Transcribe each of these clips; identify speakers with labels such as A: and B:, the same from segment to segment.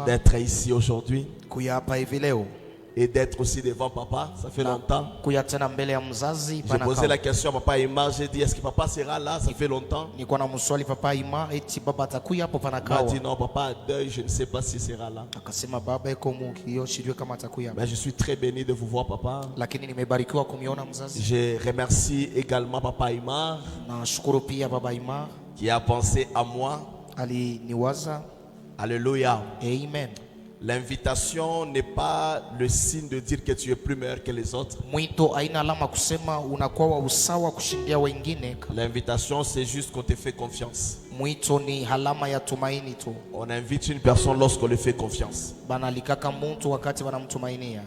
A: d'être ici aujourd'hui et d'être aussi devant papa. Ça fait longtemps. J'ai posé la question à papa Ima. J'ai dit, est-ce que papa sera là? Ça fait longtemps. Il m'a dit non, papa a deuil, je ne sais pas s'il sera là. Mais je suis très béni de vous voir, papa. Je remercie également papa Ima qui a pensé à moi. Alléluia.
B: Amen.
A: L'invitation n'est pas le signe de dire que tu es plus meilleur que les autres. L'invitation, c'est juste qu'on te fait confiance. On invite une personne lorsqu'on lui fait confiance.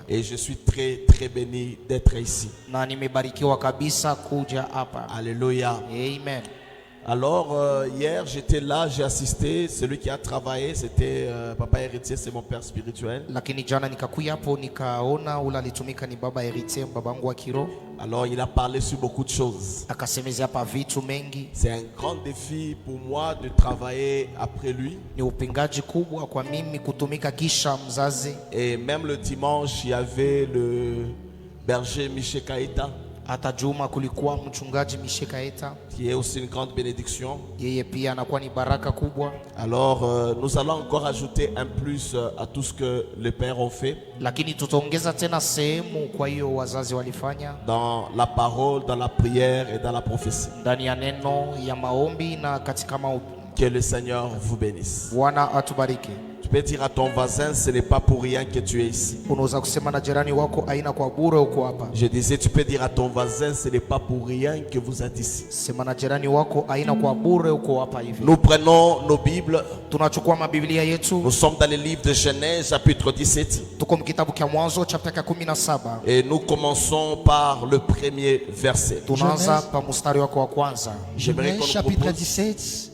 A: Et je suis très très béni d'être ici. Alléluia.
B: Amen.
A: Alors hier j'étais là, j'ai assisté. Celui qui a travaillé c'était papa héritier, c'est mon père spirituel. Alors il a parlé sur beaucoup de choses. C'est un grand défi pour moi de travailler après lui. Et même le dimanche il y avait le berger Michel Kaita, qui est aussi une grande bénédiction. Alors nous allons encore ajouter un plus à tout ce que les pères ont fait dans la parole, dans la prière et dans la prophétie. Que le Seigneur vous bénisse. Tu peux dire à ton voisin, ce n'est pas pour rien que tu es ici. Je disais, tu peux dire à ton voisin, ce n'est pas pour rien que vous êtes ici. Nous prenons nos Bibles. Nous sommes dans le livre de Genèse, chapitre 17. Et nous commençons par le premier verset.
C: Genèse, chapitre 17.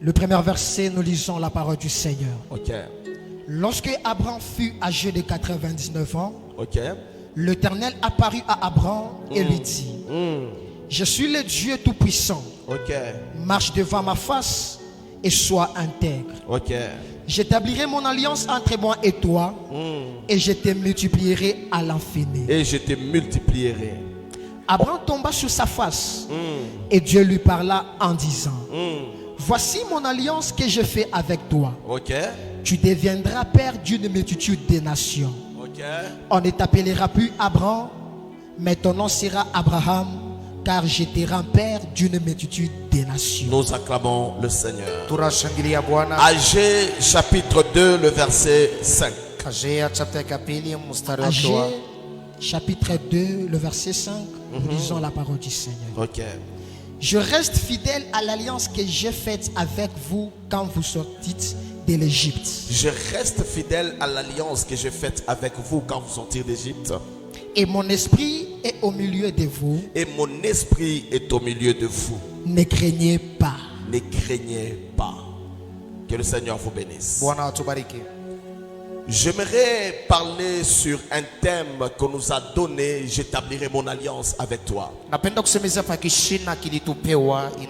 C: Le premier verset, nous lisons la parole du Seigneur. Lorsque Abraham fut âgé de 99 ans, l'Éternel apparut à Abraham et lui dit, je suis le Dieu Tout-Puissant. Marche devant ma face et sois intègre. J'établirai mon alliance entre moi et toi et je te multiplierai à l'infini. Abraham tomba sur sa face et Dieu lui parla en disant, voici mon alliance que je fais avec toi. Tu deviendras père d'une multitude de nations. On ne t'appellera plus Abraham, mais ton nom sera Abraham, car je te rends père d'une multitude de nations.
A: Nous acclamons le Seigneur. Agé chapitre 2, le verset 5.
C: Agé chapitre 2, le verset 5. Nous lisons la parole du Seigneur. Je reste fidèle à l'alliance que j'ai faite avec vous quand vous sortîtes de l'Égypte.
A: Je reste fidèle à l'alliance que j'ai faite avec vous quand vous sortirez d'Égypte.
C: Et mon esprit est au milieu de vous.
A: Et mon esprit est au milieu de vous.
C: Ne craignez pas.
A: Ne craignez pas. Que le Seigneur vous bénisse. J'aimerais parler sur un thème que nous a donné. J'établirai mon alliance avec toi.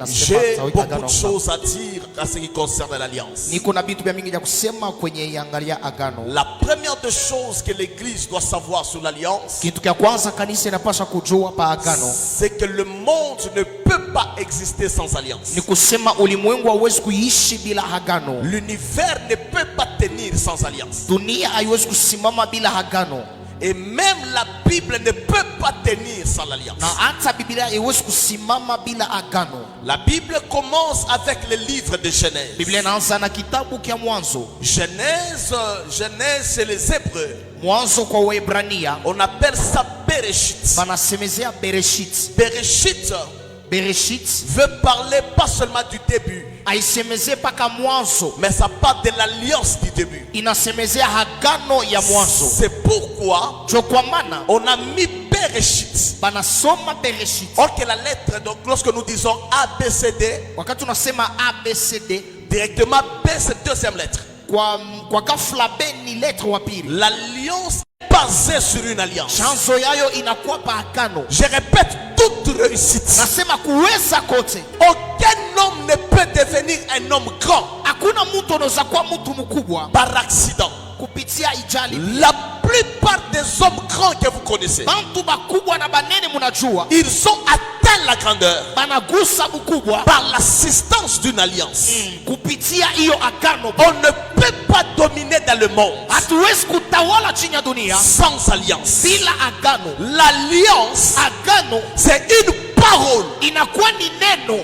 A: J'ai beaucoup de choses à dire à ce qui concerne l'alliance. La première des choses que l'Église doit savoir sur l'alliance, c'est que le monde ne peut pas exister sans alliance. L'univers ne peut pas tenir sans alliance. Et même la Bible ne peut pas tenir sans l'alliance. La Bible commence avec le livre de Genèse. Genèse c'est les Hébreux. On appelle ça Bereshit. Bereshit veut parler pas seulement du début, mais ça parle de l'alliance du début. C'est pourquoi on a mis Bereshit. Or que la lettre, donc lorsque nous disons ABCD, directement B c'est deuxième lettre. L'alliance est basée sur une alliance. Je répète, toute réussite, aucun Aucun homme ne peut devenir un homme grand par accident. La plupart des hommes grands que vous connaissez, ils ont atteint la grandeur par l'assistance d'une alliance. On ne peut pas dominer dans le monde sans alliance. L'alliance, c'est une parole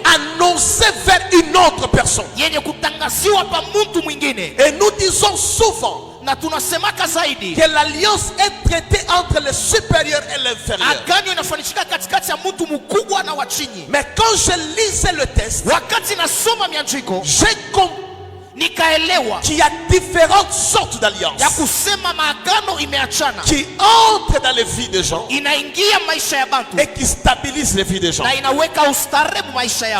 A: annoncée vers une autre personne. Et nous disons souvent que l'alliance est traitée entre le supérieur et l'inférieur. Mais quand je lisais le texte, j'ai compris qu'il y a différentes sortes d'alliances qui entrent dans les vies des gens et qui stabilisent les vies des gens.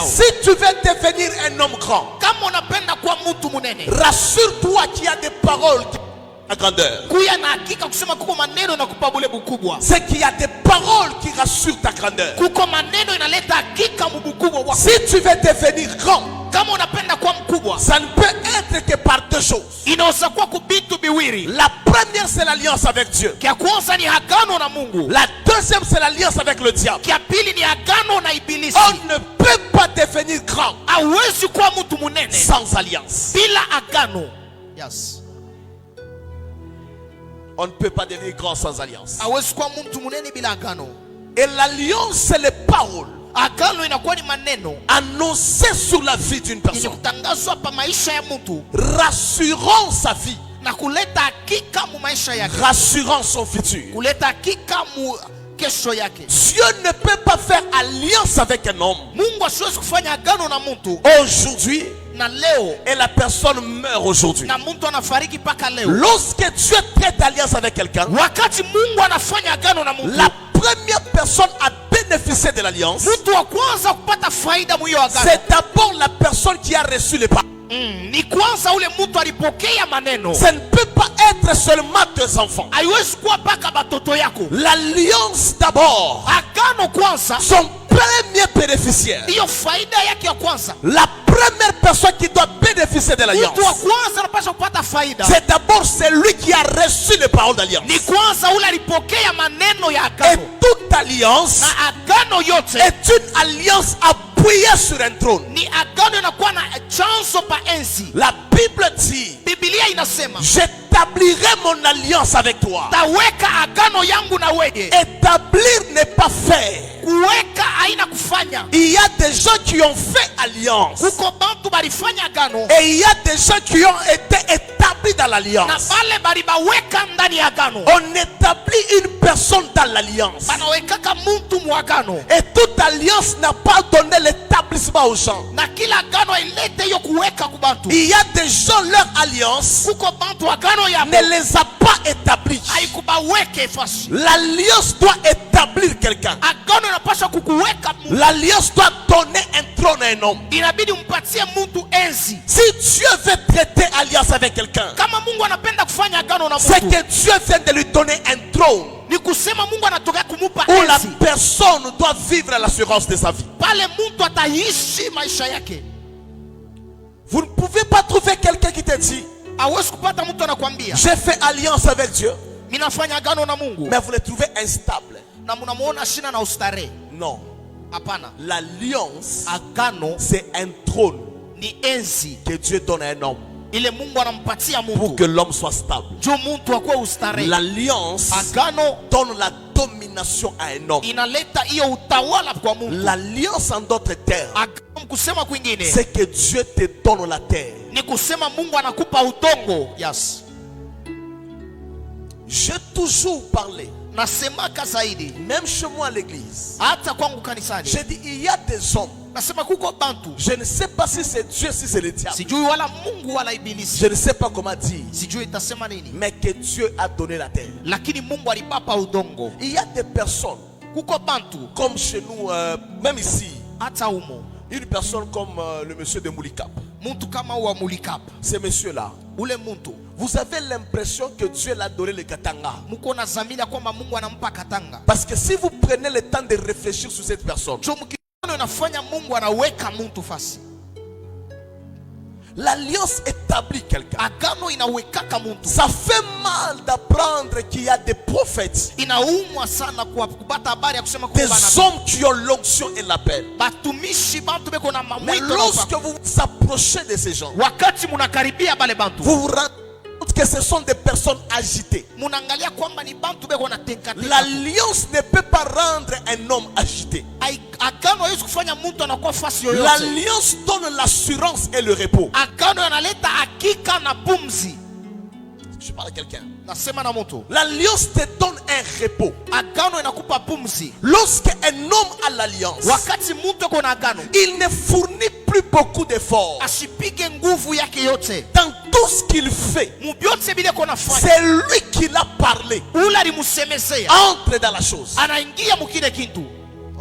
A: Si tu veux devenir un homme grand, rassure-toi qu'il y a des paroles qui la grandeur. C'est qu'il y a des paroles qui rassurent ta grandeur. Si tu veux devenir grand, ça ne peut être que par deux choses. La première, c'est l'alliance avec Dieu. La deuxième, c'est l'alliance avec le diable. On ne peut pas devenir grand sans alliance. On ne peut pas devenir grand sans alliance. Et l'alliance, c'est les paroles annoncées sur la vie d'une personne, rassurant sa vie, rassurant son futur. Dieu ne peut pas faire alliance avec un homme aujourd'hui et la personne meurt aujourd'hui. Lorsque Dieu traite alliance avec quelqu'un, la première personne à bénéficier de l'alliance, c'est d'abord la personne qui a reçu les paroles. Ça ne peut pas être seulement tes enfants. L'alliance d'abord, son premier bénéficiaire, la première personne qui doit bénéficier de l'alliance, c'est d'abord celui qui a reçu les paroles d'alliance. Et toute alliance est une alliance appuyée sur un trône. La Bible dit: j'établirai mon alliance avec toi. Établir n'est pas faire. Il y a des gens qui ont fait alliance, et il y a des gens qui ont été établis dans l'alliance. On établit une personne dans l'alliance, et toute alliance n'a pas donné l'établissement aux gens. Il y a des gens, leur alliance ne les a pas établis. L'alliance doit établir quelqu'un. L'alliance doit donner un trône à un homme. Si Dieu veut traiter alliance avec quelqu'un, c'est que Dieu vient de lui donner un trône où la personne doit vivre l'assurance de sa vie. Vous ne pouvez pas trouver quelqu'un qui te dit: j'ai fait alliance avec Dieu, mais vous le trouvez instable. Non. L'alliance, c'est un trône que Dieu donne à un homme pour que l'homme soit stable. L'alliance donne la domination à un homme. L'alliance, en d'autres termes, c'est que Dieu te donne la terre. J'ai toujours parlé, même chez moi à l'église, j'ai dit: il y a des hommes, je ne sais pas si c'est Dieu, si c'est le diable, je ne sais pas comment dire, mais que Dieu a donné la terre. Il y a des personnes comme chez nous, même ici, une personne comme le monsieur de Moulikap. Ce monsieur là, vous avez l'impression que Dieu l'a donné le katanga. Parce que si vous prenez le temps de réfléchir sur cette personne, L'alliance établit quelqu'un. Ça fait mal d'apprendre qu'il y a des prophètes, des hommes qui ont l'onction et l'appel. Mais lorsque vous vous approchez de ces gens, vous vous rendez compte que ce sont des personnes agitées. L'alliance ne peut pas rendre un homme agité. L'alliance donne l'assurance et le repos. Je parle à quelqu'un. L'alliance te donne un repos. Lorsqu'un homme a l'alliance, il ne fournit plus beaucoup d'efforts. Dans tout ce qu'il fait, c'est lui qui l'a parlé. Entre dans la chose.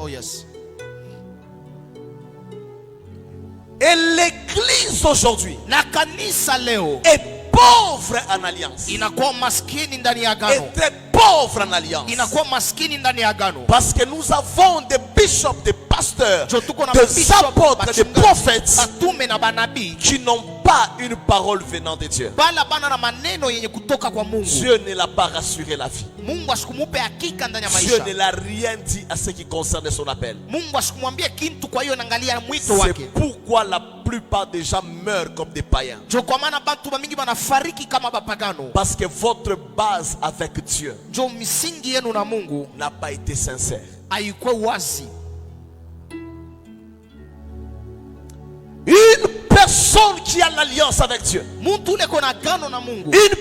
C: Oh yes.
A: Et l'église aujourd'hui est pauvre en alliance. Et très pauvre en alliance. Parce que nous avons des bishops, des pasteurs, des apôtres, des prophètes qui n'ont pas une parole venant de Dieu. Dieu ne l'a pas rassuré la vie. Dieu ne l'a rien dit à ce qui concerne son appel. C'est pourquoi la plupart des gens meurent comme des païens. Parce que votre base avec Dieu n'a pas été sincère. Une personne qui a l'alliance avec Dieu, une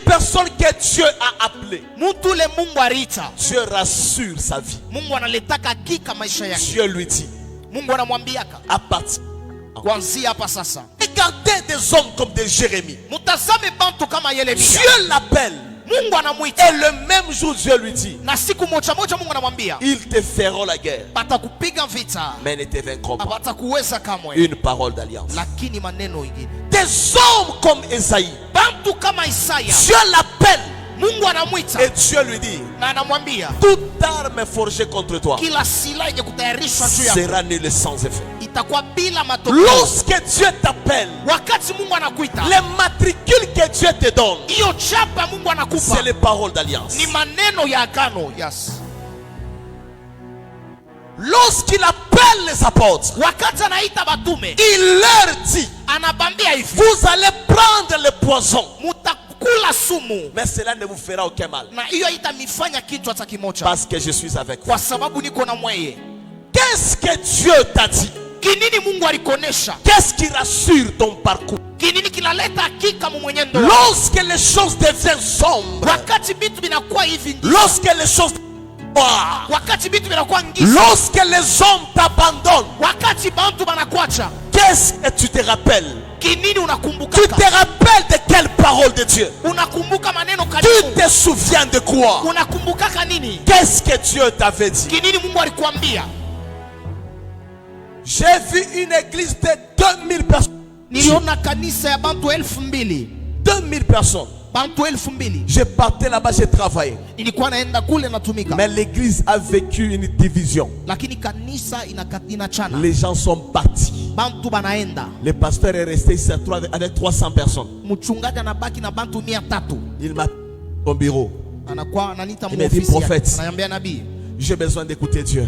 A: personne que Dieu a appelée, Dieu rassure sa vie. Dieu lui dit à partir, regardez des hommes comme des Jérémie. Dieu l'appelle. Et le même jour Dieu lui dit, ils te feront la guerre, mais ne te vaincront pas. Une parole d'alliance. Des hommes comme Esaïe, Dieu l'appelle. Et Dieu lui dit, toute arme forgée contre toi sera nulle sans effet. Lorsque Dieu t'appelle, les matricules que Dieu te donne, c'est les paroles d'alliance. Lorsqu'il appelle les apôtres, il leur dit, vous allez prendre le poison, mais cela ne vous fera aucun mal, parce que je suis avec vous. Qu'est-ce que Dieu t'a dit? Qu'est-ce qui rassure ton parcours? Lorsque les choses deviennent sombres, lorsque les choses lorsque les hommes t'abandonnent, qu'est-ce que tu te rappelles? Tu te rappelles de quelle parole de Dieu? Tu te souviens de quoi? Qu'est-ce que Dieu t'avait dit? J'ai vu une église de 2000 personnes. 2000 personnes. Je partais là-bas, j'ai travaillé. Mais l'église a vécu une division. Les gens sont partis. Le pasteur est resté ici avec 300 personnes. Il m'a dit au bureau. Il m'a dit, prophète, j'ai besoin d'écouter Dieu.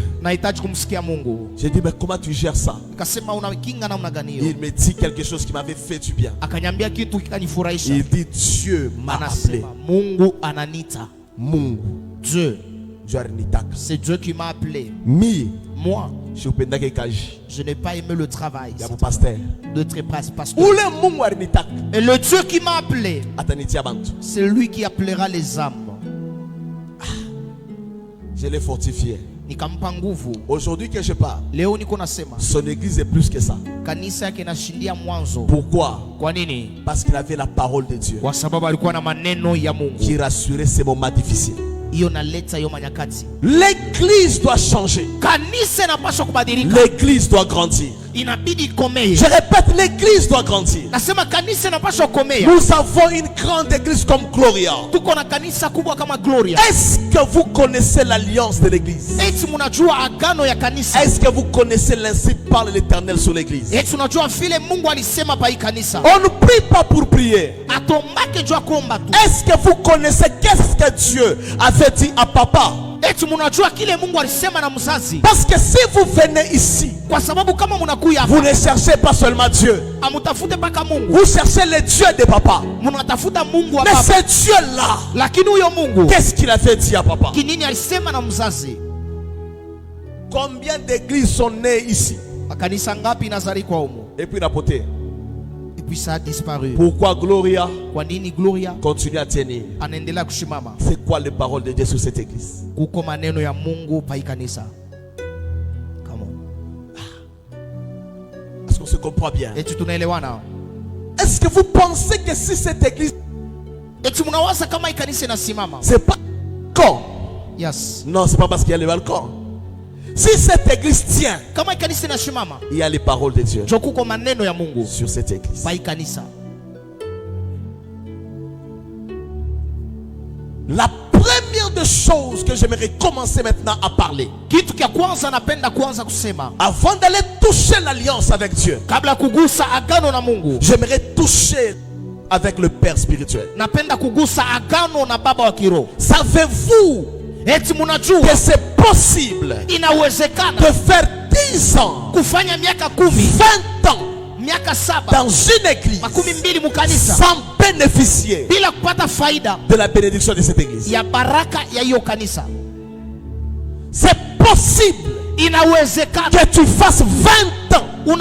A: J'ai dit, mais comment tu gères ça? Il me dit quelque chose qui m'avait fait du bien. Il dit, Dieu m'a appelé. Dieu.
C: C'est Dieu qui m'a appelé. Moi, je n'ai pas aimé le travail de très pasteur. Et le Dieu qui m'a appelé, c'est lui qui appellera les âmes.
A: Je l'ai fortifié. Aujourd'hui que je parle, son église est plus que ça. Pourquoi? Parce qu'il avait la parole de Dieu qui rassurait ces moments difficiles. L'église doit changer. L'église doit grandir. Je répète, l'église doit grandir. Nous avons une grande église comme Gloria. Est-ce que vous connaissez l'alliance de l'église? Est-ce que vous connaissez l'ainsi parle l'Éternel sur l'église? On ne prie pas pour prier. Est-ce que vous connaissez qu'est-ce que Dieu avait dit à papa? Parce que si vous venez ici, vous ne cherchez pas seulement Dieu, vous cherchez le Dieu de papa. Mais ce Dieu-là, qu'est-ce qu'il a fait dire à papa? Combien d'églises sont nées ici et puis rapportées?
C: Et puis ça a disparu.
A: Pourquoi Gloria
C: Gloria
A: continue à tenir? C'est quoi les paroles de Dieu sur cette église? Est-ce qu'on se comprend bien? Est-ce que vous pensez que si cette église, c'est pas quand?
C: Yes.
A: Non, c'est pas parce qu'il y a le balcon. Si cette église tient, il y a les paroles de Dieu sur cette église. La première des choses que j'aimerais commencer maintenant à parler, avant d'aller toucher l'alliance avec Dieu, j'aimerais toucher avec le Père spirituel. Savez-vous que c'est possible de faire 10 ans, 20 ans dans une église sans bénéficier de la bénédiction de cette église? C'est possible que tu fasses 20 ans dans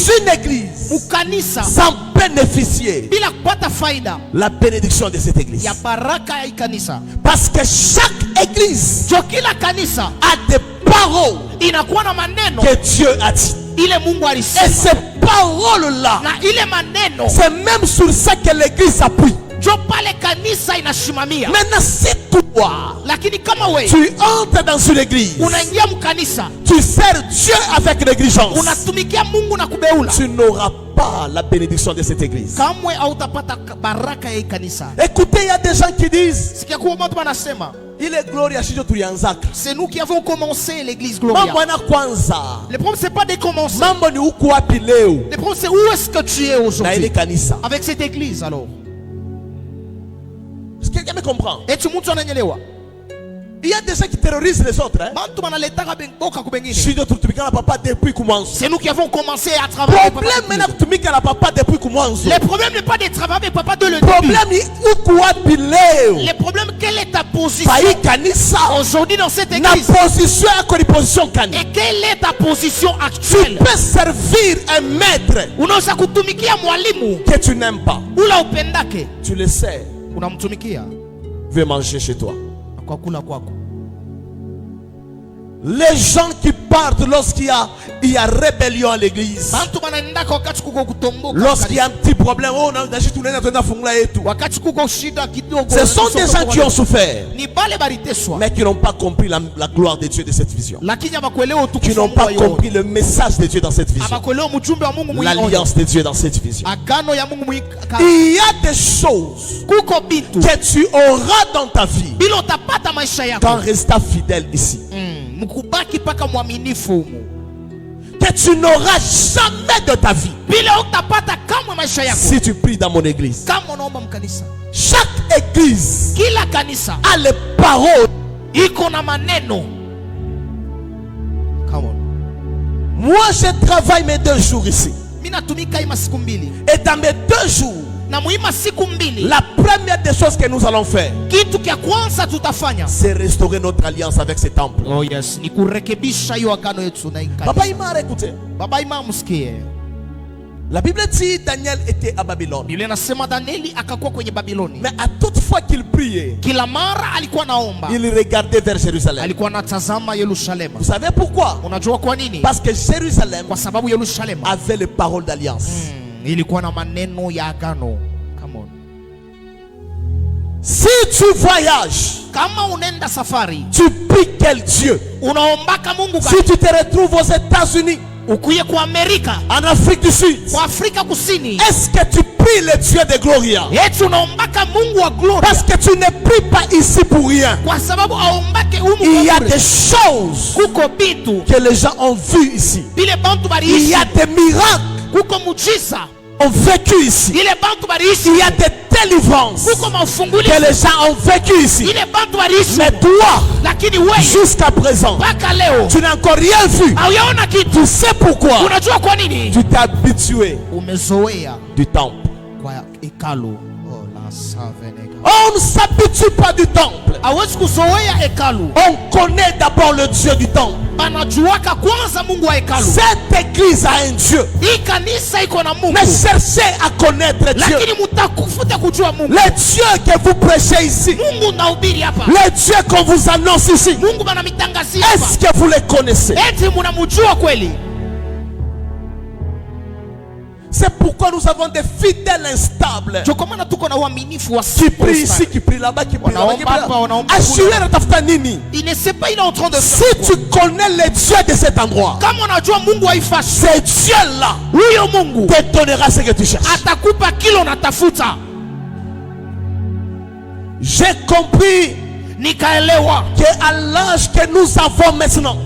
A: une église sans bénéficier la bénédiction de cette église. Parce que chaque église a des paroles que Dieu a dit. Et ces paroles-là, c'est même sur ça que l'église appuie. Maintenant, si toi, tu entres dans une église, tu sers Dieu avec négligence, tu n'auras pas la bénédiction de cette église. Écoutez, il y a des gens qui disent, il est Gloria,
C: c'est nous qui avons commencé l'église Gloria. Le problème c'est pas de commencer. Le problème c'est où est-ce que tu es aujourd'hui avec cette église alors.
A: Est-ce que quelqu'un me comprend? Il y a des gens qui terrorisent les autres.
C: C'est nous qui avons commencé à travailler.
A: Le problème n'est pas de travailler avec papa de le début.
C: Le problème, quelle est ta position aujourd'hui dans cette église? Et quelle est ta position actuelle?
A: Tu peux servir un maître que tu n'aimes pas. Tu le sais. Viens manger chez toi. Les gens qui partent lorsqu'il y a rébellion à l'église, lorsqu'il y a un petit problème, ce sont des gens qui ont souffert, mais qui n'ont pas compris la gloire de Dieu de cette vision, qui n'ont pas compris le message de Dieu dans cette vision, l'alliance de Dieu dans cette vision. Il y a des choses que tu auras dans ta vie quand restant fidèle ici, que tu n'auras jamais de ta vie si tu pries dans mon église. Chaque église a les paroles. Moi je travaille mes 2 jours ici, et dans mes 2 jours, la première des choses que nous allons faire, c'est restaurer notre alliance avec ce temple.
C: Oh yes.
A: Papa Imar, écoutez. La Bible dit Daniel était à Babylone. Mais à toute fois qu'il priait, il regardait vers Jérusalem. Vous savez pourquoi? Parce que Jérusalem avait les paroles d'alliance. Si tu voyages, tu pries quel Dieu? Si tu te retrouves aux États-Unis,
C: ukuye kwa Amerika,
A: en Afrique du Sud,
C: kwa Afrika Kusini,
A: est-ce que tu pries le Dieu de Gloria?
C: eti unaombaka Mungu wa Gloria?
A: Parce que tu ne pries pas ici pour rien.
C: Kwa sababu aombake humu.
A: Il y a des choses
C: kuko bitu
A: que les gens ont vu ici.
C: Bile bantu bariishi.
A: Il y a des miracles
C: kuko mujiza
A: ont vécu ici.
C: Bile bantu bariishi.
A: Il y a des délivrances
C: kuko mafunguli
A: que les gens ont vécu ici.
C: Bile bantu bariishi.
A: Mais toi,
C: lakini wewe
A: jusqu'à présent,
C: mpaka leo
A: tu n'as encore rien vu.
C: hauyaona kitu.
A: Tu sais pourquoi?
C: Unajua kwa nini?
A: Tu t'es habitué
C: Umezoea
A: du temple.
C: kwa hekalu. Oh la savenega.
A: On ne s'habitue pas du temple.
C: Hawezi kuzoea hekalu.
A: On connaît d'abord le Dieu du temple.
C: Banajuaka kwanza Mungu wa hekalu.
A: Cette église a un Dieu.
C: Hii kanisa iko na Mungu.
A: Mais cherchez à connaître Dieu.
C: Lakini mutakufuta kujua Mungu.
A: Le Dieu que vous prêchez ici.
C: Mungu nahubiri hapa.
A: Le Dieu qu'on vous annonce ici.
C: Mungu banamitangazia hapa.
A: Est-ce que vous le connaissez?
C: Eti mnamjua kweli?
A: C'est pourquoi nous avons des fidèles instables
C: qui
A: prient ici, qui prient là-bas, qui prient là-bas. Si tu connais le Dieu de cet endroit, ce Dieu-là te donnera ce que tu cherches. J'ai compris qu'à l'âge que nous avons maintenant,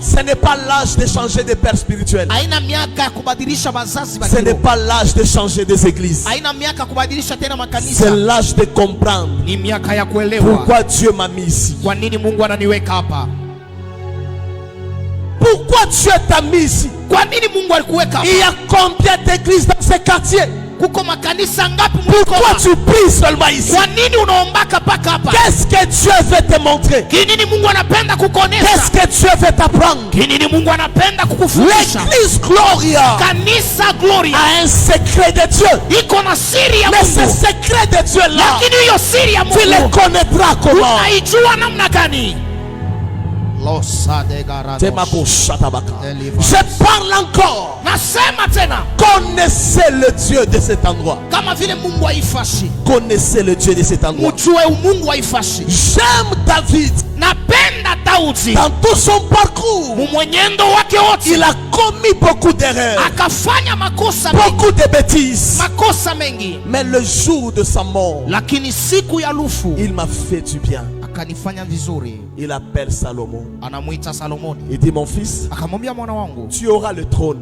A: ce n'est pas l'âge de changer de père spirituel. Ce n'est pas l'âge de changer des églises. C'est l'âge de comprendre pourquoi Dieu m'a mis ici. Pourquoi Dieu t'a mis ici? Il y a combien d'églises dans ce quartier? Pourquoi tu pries seulement ici? Qu'est-ce que Dieu veut te montrer? Qu'est-ce que Dieu veut t'apprendre? L'église Gloria a un secret de Dieu. Mais ce secret de Dieu là, tu le connaîtras comment? Je parle encore. Connaissez le Dieu de cet endroit. Connaissez le Dieu de cet endroit. J'aime David. Dans tout son parcours, il a commis beaucoup d'erreurs, beaucoup de bêtises. Mais le jour de sa mort, il m'a fait du bien. Il appelle Salomon. Il dit, mon fils, tu auras le trône.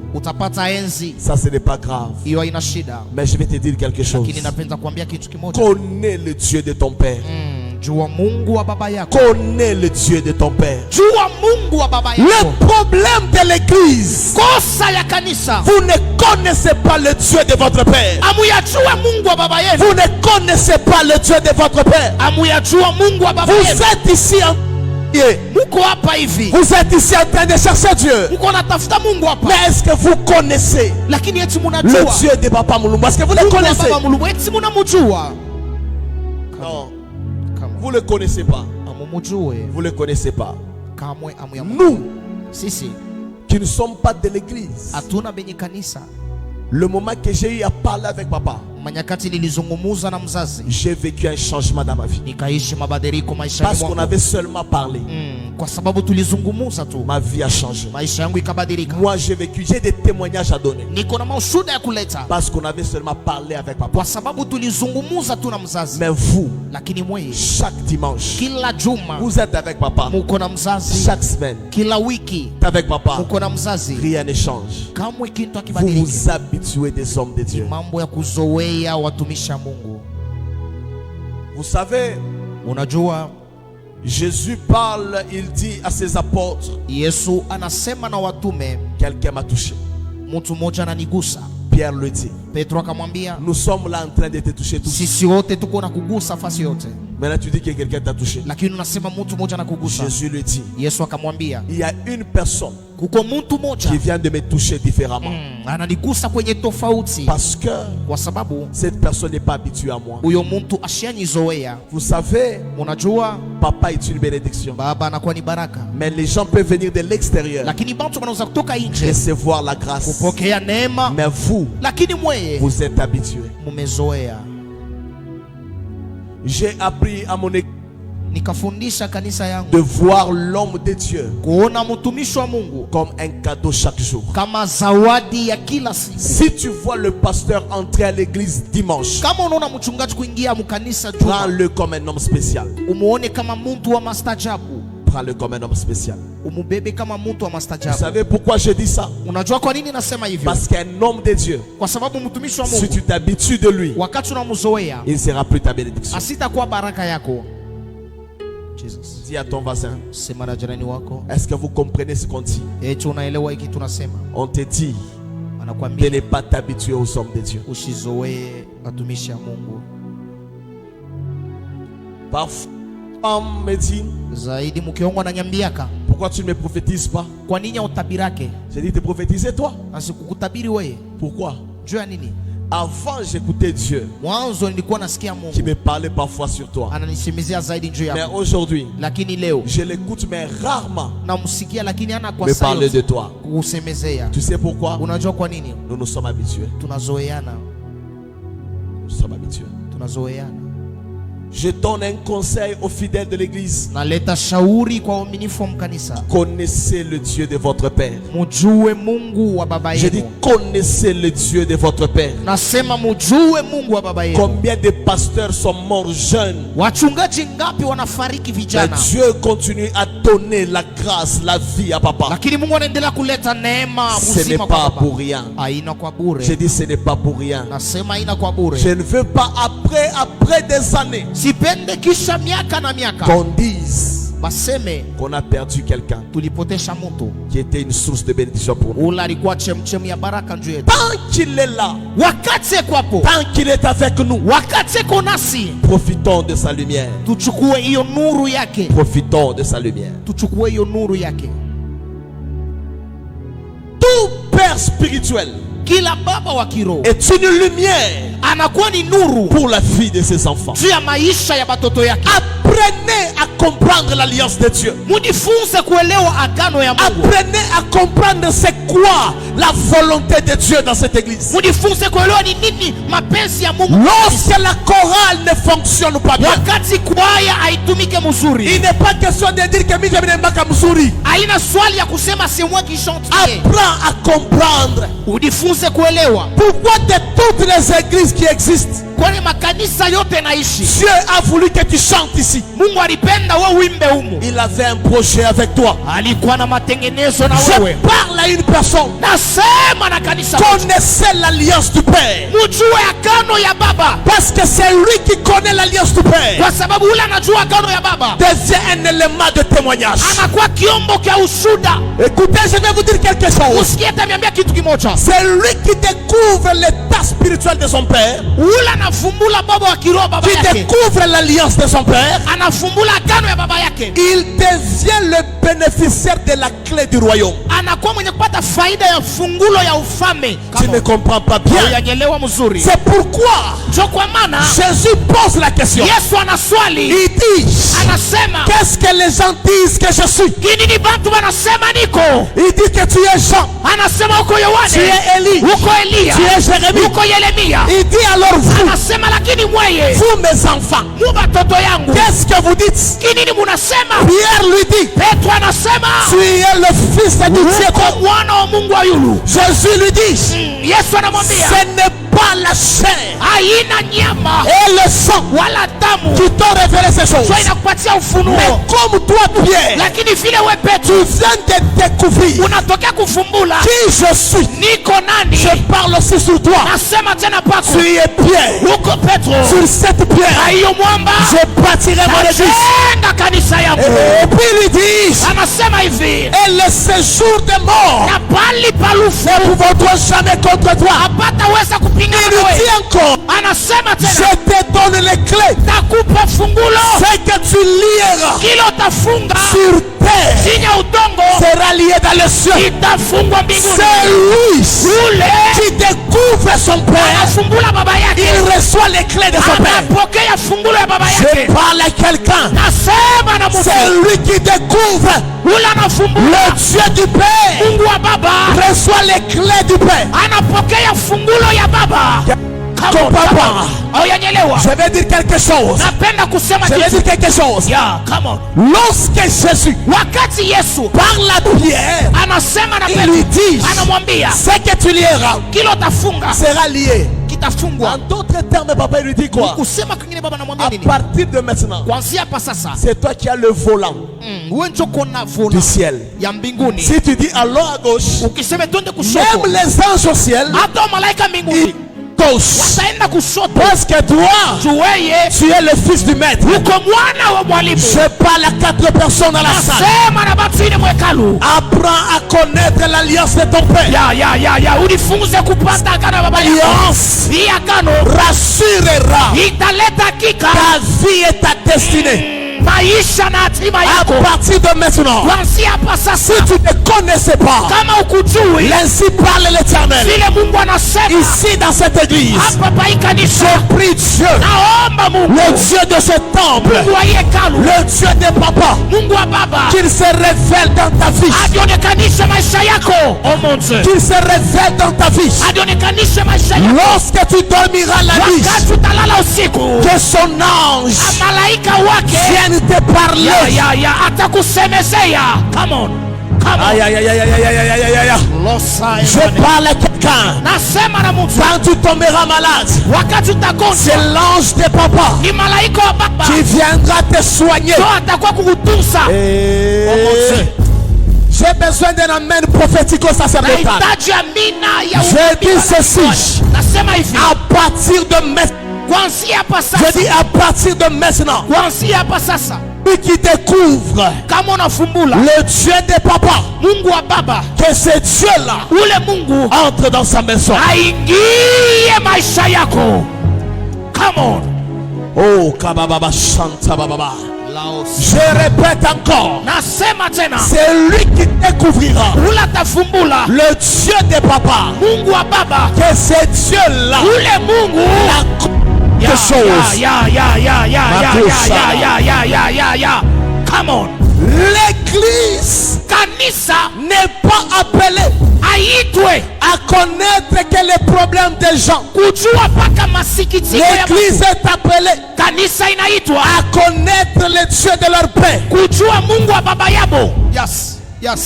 A: Ça, ce n'est pas grave. Mais je vais te dire quelque chose. Connais le Dieu de ton père. Connais le Dieu de ton père. Le problème de l'église, vous ne connaissez pas le Dieu de votre père. Vous ne connaissez pas le Dieu de votre père. Vous êtes ici en vous êtes ici en train de chercher Dieu. Mais est-ce que vous connaissez le Dieu de Papa Moulumba? Est-ce que vous le connaissez? Non. Vous ne le connaissez pas. Vous ne le connaissez pas. Nous qui ne sommes pas de l'église, le moment que j'ai eu à parler avec papa, j'ai vécu un changement dans ma vie. Parce qu'on avait seulement parlé, ma vie a changé. Moi j'ai vécu, j'ai des témoignages à donner. Parce qu'on avait seulement parlé avec papa. Mais vous, chaque dimanche, vous êtes avec papa. Chaque semaine, avec papa, rien ne change. Vous vous habituez des hommes de Dieu. Vous savez, Jésus parle, il dit à ses apôtres, quelqu'un m'a touché. Pierre le dit, nous sommes là en train de te toucher tous. Maintenant tu dis que quelqu'un t'a touché. Jésus le dit, il y a une personne qui vient de me toucher différemment. Parce que cette personne n'est pas habituée à moi. Vous savez, papa est une bénédiction. Mais les gens peuvent venir de l'extérieur, recevoir la grâce. Mais vous êtes habitués. J'ai appris à mon église de voir l'homme de Dieu comme un cadeau chaque jour. Si tu vois le pasteur entrer à l'église dimanche, prends-le comme un homme spécial. Prends-le comme un homme spécial. Vous savez pourquoi je dis ça? Parce qu'un homme de Dieu, si tu t'habitues de lui, il ne sera plus ta bénédiction. Dis à ton voisin, est-ce que vous comprenez ce qu'on dit? On te dit de ne pas t'habituer aux hommes de Dieu. Parfois, on me dit, pourquoi tu ne me prophétises pas? J'ai dit, te prophétiser toi. Pourquoi? Avant, j'écoutais Dieu qui me parlait parfois sur toi. Mais aujourd'hui, je l'écoute, mais rarement me parler de toi. Tu sais pourquoi? Nous nous sommes habitués. Nous sommes habitués. Je donne un conseil aux fidèles de l'église. Connaissez le Dieu de votre père. Je dis connaissez le Dieu de votre père. Combien de pasteurs sont morts jeunes? Mais Dieu continue à donner la grâce, la vie à papa. Ce n'est pas pour rien. Je dis ce n'est pas pour rien. Je ne veux pas après des années qu'on dise qu'on a perdu quelqu'un qui était une source de bénédiction pour nous. Tant qu'il est là, tant qu'il est avec nous, profitons de sa lumière. Profitons de sa lumière. Tout père spirituel est une lumière pour la vie de ses enfants. Apprenez à comprendre l'alliance de Dieu. Apprenez à comprendre c'est quoi la volonté de Dieu dans cette église. Lorsque la chorale ne fonctionne pas bien, il n'est pas question de dire que apprends à comprendre pourquoi de toutes les églises qui existent, Dieu a voulu que tu chantes ici. Il avait un projet avec toi. Je parle à une personne. Connaissez l'alliance du Père. Parce que c'est lui qui connaît l'alliance du Père. Devient un élément de témoignage. Écoutez, je vais vous dire quelque chose. C'est lui qui découvre l'état spirituel de son Père, qui découvre l'alliance de son Père. Il devient le bénéficiaire de la clé du royaume. Tu ne comprends pas bien. C'est pourquoi Jésus pose la question. Il dit, qu'est-ce que les gens disent que je suis? Il dit que tu es Jean, tu es Élie, tu es Jérémie. Il dit alors vous mes enfants, qu'est-ce que vous dites? Pierre lui dit, tu es le fils de Dieu. Jésus lui dit, ce n'est pas la chair et le sang qui t'ont révélé ces choses, mais comme toi Pierre, tu viens de découvrir qui je suis. Je parle aussi sur toi. Tu es Pierre. Sur cette pierre je bâtirai mon église. Et puis il dit, et le séjour des morts ne pourront jamais contre toi. Il dit encore, je te donne les clés. C'est que tu lieras sur terre sera lié dans le ciel. C'est lui qui découvre son Père. Il reçoit les clés de son Père. Je parle à quelqu'un. C'est lui qui découvre le Dieu du Père. Reçoit les clés du Père. ton papa. Je vais dire quelque chose. Je vais dire quelque chose. Lorsque Jésus par la prière, il lui dit ce que tu lieras sera lié. En d'autres termes, papa il lui dit quoi? À partir de maintenant, c'est toi qui as le volant du ciel. Si tu dis allons à gauche, même les anges au ciel ils gauche. Parce que toi, tu es le fils du maître. Je parle à 4 personnes dans la salle. Apprends à connaître l'alliance de ton père. L'alliance rassurera ta vie et ta destinée. À partir de maintenant, si tu ne connaissais pas, l'ainsi parle l'Éternel, ici dans cette église, je prie Dieu, le Dieu de ce temple, le Dieu des papas, qu'il se révèle dans ta vie, qu'il se révèle dans ta vie. Lorsque tu dormiras la nuit, que son ange vienne te parler. Come on. Je parle à quelqu'un. Quand tu tomberas malade, c'est l'ange de papa qui viendra te soigner. J'ai besoin d'un amen prophétique au sacerdotal. Je dis ceci. À partir de maintenant, je dis à partir de maintenant, lui qui découvre le Dieu des papas, que ce Dieu-là entre dans sa maison. Come on. Oh, kababa shanta baba. Je répète encore, c'est lui qui découvrira le Dieu des papas, que ce Dieu-là quelque chose. Come on. L'église n'est pas appelée à connaître que les problèmes des gens. L'église est appelée à connaître le Dieu de leur père. Yes.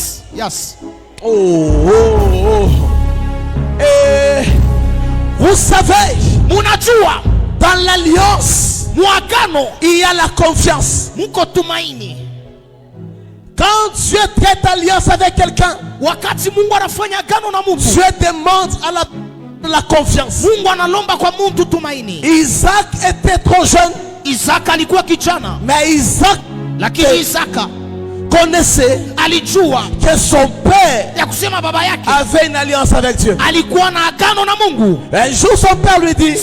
A: Oh. Et vous savez, dans l'alliance, il y a la confiance. Quand Dieu traite alliance avec quelqu'un, Dieu demande à la confiance. Isaac était trop jeune, mais Isaac connaissait que son père avait une alliance avec Dieu. Un jour son père lui dit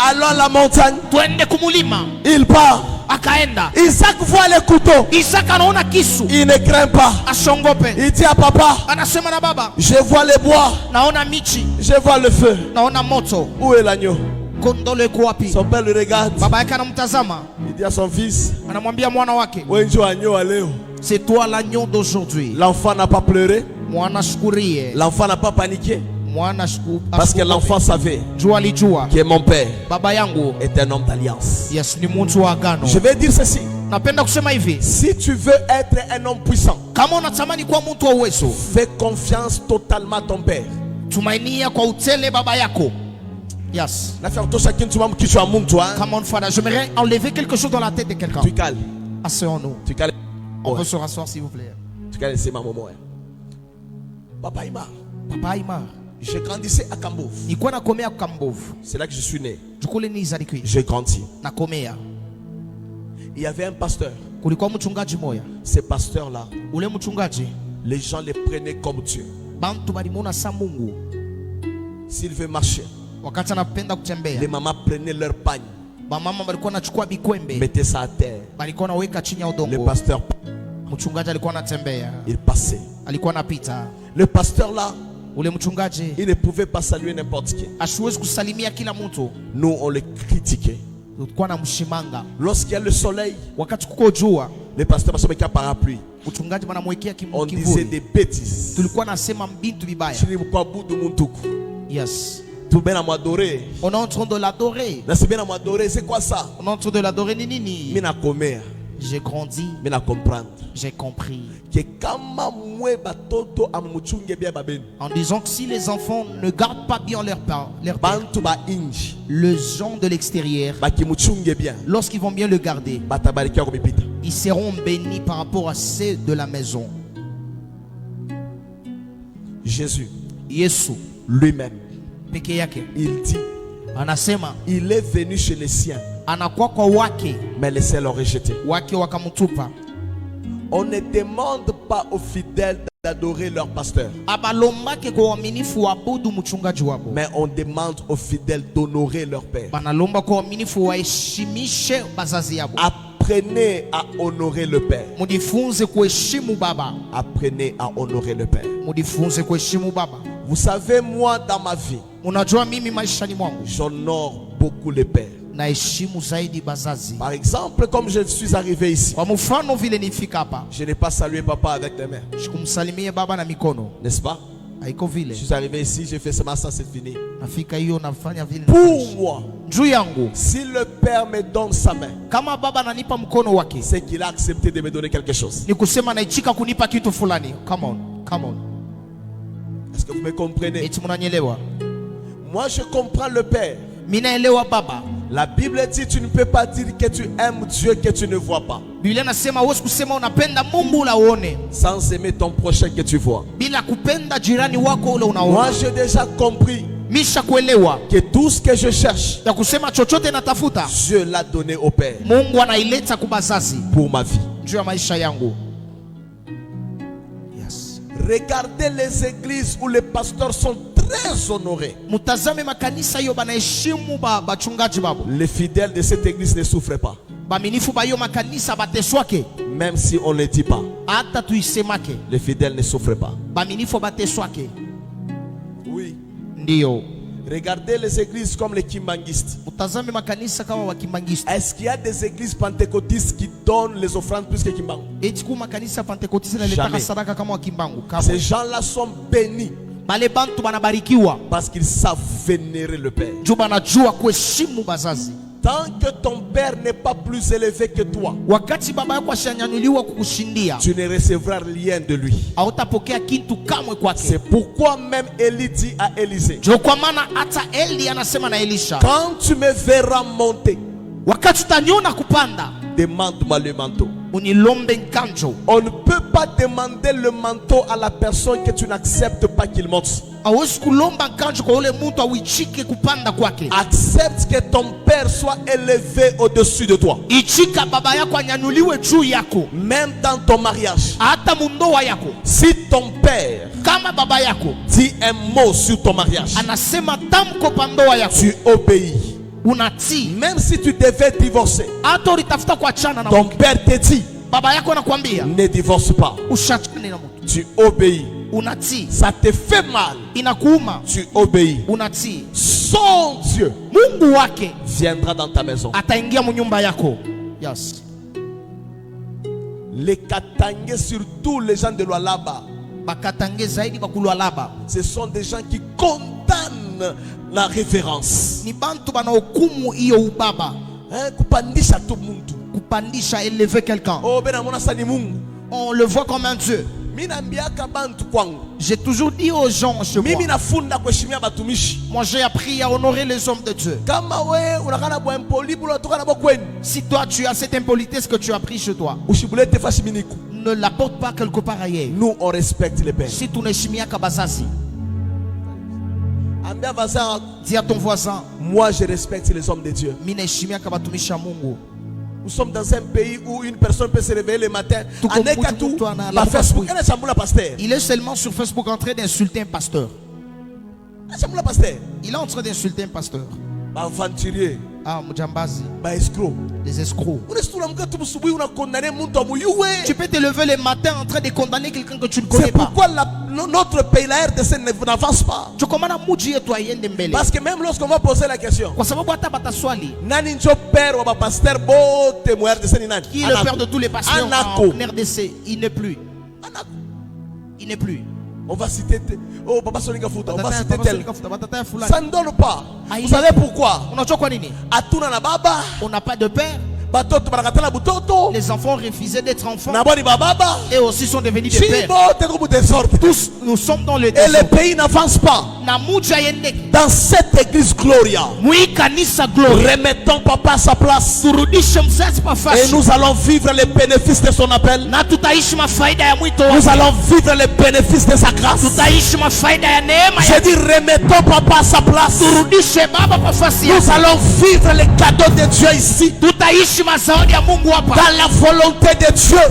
A: allons à la montagne. Il part. Isaac voit le couteau. Il ne craint pas. Il dit à papa, je vois le bois, je vois le feu. Où est l'agneau? Son père le regarde. Il dit à son fils, c'est toi l'agneau d'aujourd'hui. L'enfant n'a pas pleuré. L'enfant n'a pas paniqué. Parce que l'enfant savait que mon père est un homme d'alliance. Je vais dire ceci. Si tu veux être un homme puissant, fais confiance totalement à ton père. Yes. Come on, Father. J'aimerais enlever quelque chose dans la tête de quelqu'un. Tu calmes. Asseyons-nous. On peut se rasseoir, s'il vous plaît. Tu calmes, c'est ma maman. Papa Imar. Je grandissais à Kambov. C'est là que je suis né. J'ai grandi. Il y avait un pasteur. Ce pasteur-là, les gens les prenaient comme Dieu. S'il veut marcher, les mamans prenaient leur pagne, mettaient ça à terre. Le pasteur, il passait. Le pasteur là, il ne pouvait pas saluer n'importe qui. Nous on le critiquait. Lorsqu'il y a le soleil, le pasteur m'a mis un parapluie. On disait des bêtises. Yes.
C: On est en train de l'adorer.
A: C'est quoi ça?
C: On est en train de l'adorer. Nini. J'ai grandi. J'ai compris. En disant que si les enfants ne gardent pas bien leur père, le gens de l'extérieur, lorsqu'ils vont bien le garder, ils seront bénis par rapport à ceux de la maison.
A: Jésus
C: lui-même,
A: il dit, il est venu chez les siens, mais les siens l'ont rejeté. On ne demande pas aux fidèles d'adorer leur pasteur, mais on demande aux fidèles d'honorer leur père. Apprenez à honorer le père. Apprenez à honorer le père. Vous savez, moi dans ma vie, j'honore beaucoup le père. Par exemple, comme je suis arrivé ici, je n'ai pas salué papa avec les mains, n'est-ce pas? Je suis arrivé ici, j'ai fait ça, c'est fini. Pour moi, si le père me donne sa main, c'est qu'il a accepté de me donner quelque chose. Est-ce que vous me comprenez? Moi je comprends le père. La Bible dit tu ne peux pas dire que tu aimes Dieu que tu ne vois pas, sans aimer ton prochain que tu vois. Moi j'ai déjà compris que tout ce que je cherche, Dieu l'a donné au Père pour ma vie. Regardez les églises où les pasteurs sont très honorés. Les fidèles de cette église ne souffrent pas, même si on ne le dit pas. Les fidèles ne souffrent pas. Oui. Regardez les églises comme les kimbangistes. Est-ce qu'il y a des églises pentecôtistes qui donnent les offrandes plus que Kimbangu? Jamais. Ces gens-là sont bénis parce qu'ils savent vénérer le Père. Tant que ton père n'est pas plus élevé que toi, tu ne recevras rien de lui. C'est pourquoi même Élie dit à Élisée, quand tu me verras monter, demande-moi le manteau. On ne peut pas demander le manteau à la personne que tu n'acceptes pas qu'il monte. Accepte que ton père soit élevé au-dessus de toi. Même dans ton mariage, si ton père dit un mot sur ton mariage, tu obéis. Même si tu devais divorcer, ton père te dit ne divorce pas. Tu obéis. Ça te fait mal, tu obéis. Son Dieu viendra dans ta maison. Les Katangé, surtout les gens de Lualaba, ce sont des gens qui condamnent la révérence.
C: Kupandisha, élever quelqu'un. On le voit comme un Dieu. J'ai toujours dit aux gens chez moi, moi j'ai appris à honorer les hommes de Dieu. Si toi tu as cette impolitesse que tu as pris chez toi, ne l'apporte pas quelque part ailleurs.
A: Nous on respecte les pères.
C: Si tu n'es chimia kabazazi, dis à ton voisin,
A: moi je respecte les hommes de Dieu. Nous sommes dans un pays où une personne peut se réveiller le matin.
C: Il est seulement sur Facebook en train d'insulter un pasteur. Il est en train d'insulter un pasteur.
A: Aventurier.
C: Ah, Mujambazi.
A: Escroc.
C: Des escrocs. Tu peux te lever le matin en train de condamner quelqu'un que tu ne connais pas.
A: C'est pourquoi notre pays, la RDC, n'avance pas. Parce que même lorsqu'on va poser la question, qui est
C: le père de tous les pasteurs en RDC? Il n'est plus. Il n'est plus.
A: On va citer oh papa Solinga Fouta, on va citer tel. Ça ne donne pas. Vous savez pourquoi? Atuna na baba,
C: on n'a pas de père.
A: Les
C: enfants refusaient d'être enfants
A: et
C: aussi sont devenus des pères. Tous nous sommes dans le
A: désordre. Et le pays n'avance pas. Dans cette église Gloria, remettons papa à sa place. Et nous allons vivre les bénéfices de son appel. Nous allons vivre les bénéfices de sa grâce. Je dis remettons papa à sa place. Nous allons vivre les cadeaux de Dieu ici. Dans la volonté de Dieu.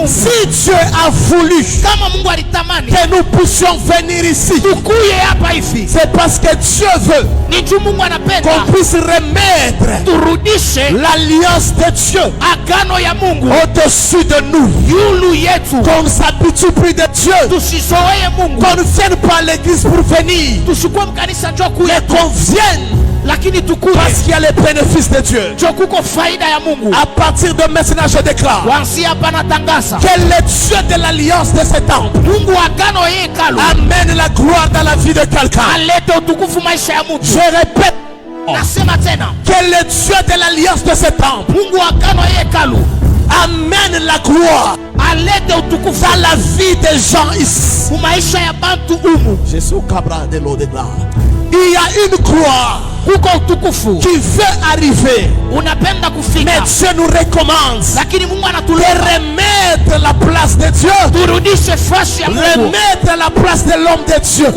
A: Si Dieu a voulu que nous puissions venir ici, c'est parce que Dieu veut qu'on puisse remettre l'alliance de Dieu au-dessus de nous. Qu'on s'habitue plus de Dieu. Qu'on ne vienne pas à l'église pour venir, mais qu'on vienne parce qu'il y a les bénéfices de Dieu. À partir de maintenant, je déclare que le Dieu de l'alliance de cet temple amène la gloire dans la vie de quelqu'un. Je répète que le Dieu de l'alliance de cet temple amène la gloire dans la vie des gens ici. Jésus Cabra de l'eau de gloire. Il y a une gloire qui veut arriver, mais Dieu nous recommande de remettre la place de Dieu, remettre la place de l'homme de Dieu.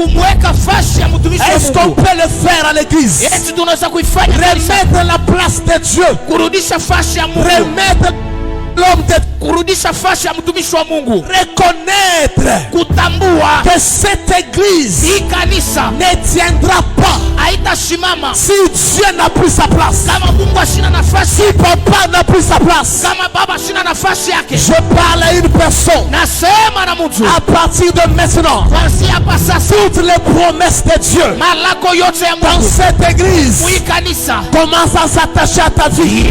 A: Est-ce qu'on peut le faire à l'église? Remettre la place de Dieu, remettre l'homme de reconnaître que cette église ne tiendra pas si Dieu n'a plus sa place, si papa n'a plus sa place. Je parle à une personne. À partir de maintenant, toutes les promesses de Dieu dans cette église commencent à s'attacher à ta vie.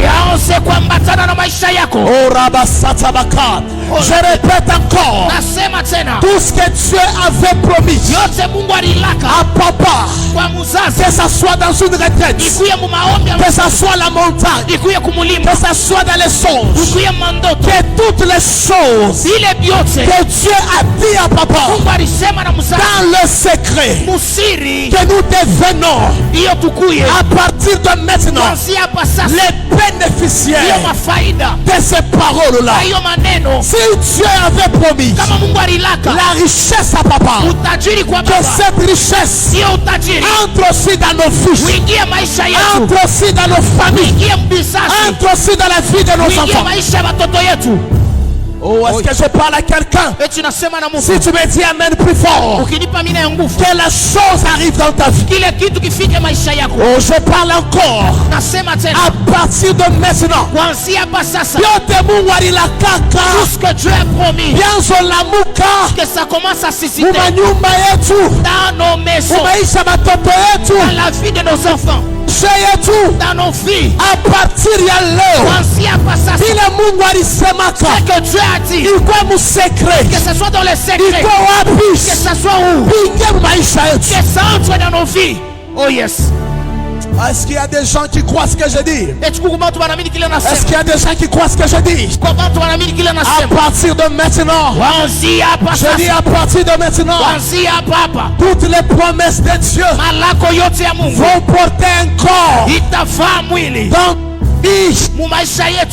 A: Je répète encore, tout ce que Dieu avait promis à papa, que ça soit dans une retraite, que ça soit la montagne, que ça soit dans les songes, que toutes les choses que Dieu a dit à papa dans le secret, que nous devenons à partir de maintenant les bénéficiaires de ces paroles-là. Si Dieu avait promis la richesse à papa, que cette richesse entre aussi dans nos fils, entre aussi dans nos familles, entre aussi dans la vie de nos enfants. Oh, est-ce que je parle à quelqu'un? Si tu me dis amen plus fort, que la chose arrive dans ta vie. Oh, je parle encore. À partir de maintenant, tout ce que Dieu a promis, que ça commence à susciter dans nos maisons, dans la vie de nos enfants, dans nos vies. À partir de là, ce que Dieu a dit, que ce soit dans les secrets, que ce soit où, que ça entre dans nos vies. Oh yes. Est-ce qu'il y a des gens qui croient ce que je dis? Est-ce qu'il y a des gens qui croient ce que je dis? À partir de maintenant, je dis à partir de maintenant, toutes les promesses de Dieu vont porter un corps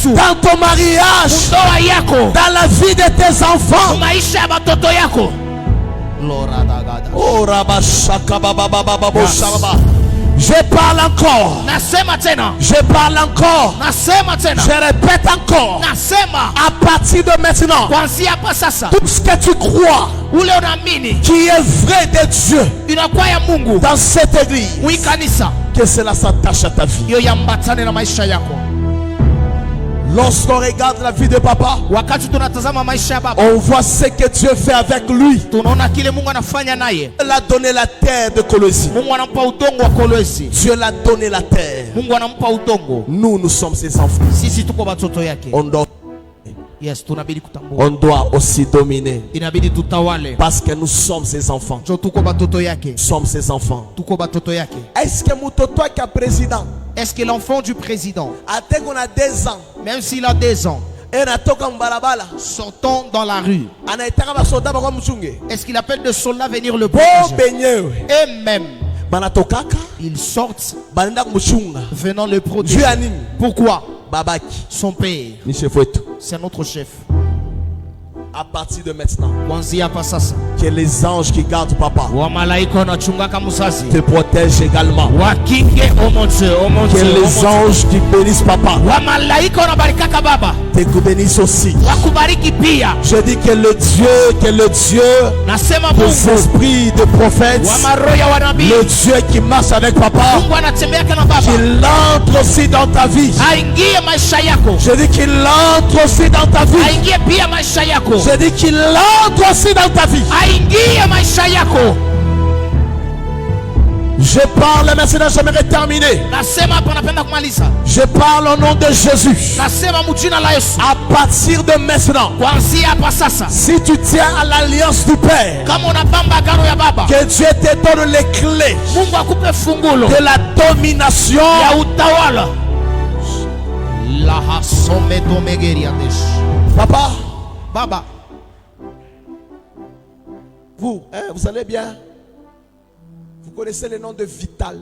A: dans ton mariage, dans la vie de tes enfants. Oh, je parle encore. Je parle encore. Je répète encore. À partir de maintenant, tout ce que tu crois qui est vrai de Dieu dans cette église, que cela s'attache à ta vie. Lorsqu'on regarde la vie de papa, on voit ce que Dieu fait avec lui. Il a donné la terre de Colosie. Dieu l'a donné la terre. Nous sommes ses enfants. On doit
C: Yes,
A: on doit aussi dominer. Parce que nous sommes ses enfants. Nous sommes ses enfants. Est-ce que Mutoto est président?
C: Est-ce que l'enfant du président,
A: on a 2 ans,
C: même s'il a 2 ans, sortant dans la rue, est-ce qu'il appelle de soldats venir le protéger? Et même ils sortent venant le protéger. Pourquoi? Son père, c'est notre chef.
A: À partir de maintenant, que les anges qui gardent papa te protègent également. Que les anges qui bénissent papa te bénissent aussi. Je dis que le Dieu des esprits de prophètes, le Dieu qui marche avec papa, qu'il entre aussi dans ta vie. Je dis qu'il entre aussi dans ta vie. Je dis qu'il entre aussi dans ta vie. Je parle maintenant, j'aimerais terminer. Je parle au nom de Jésus. À partir de maintenant, si tu tiens à l'alliance du Père, que Dieu te donne les clés de la domination. Papa, vous allez bien? Vous connaissez le nom de Vital?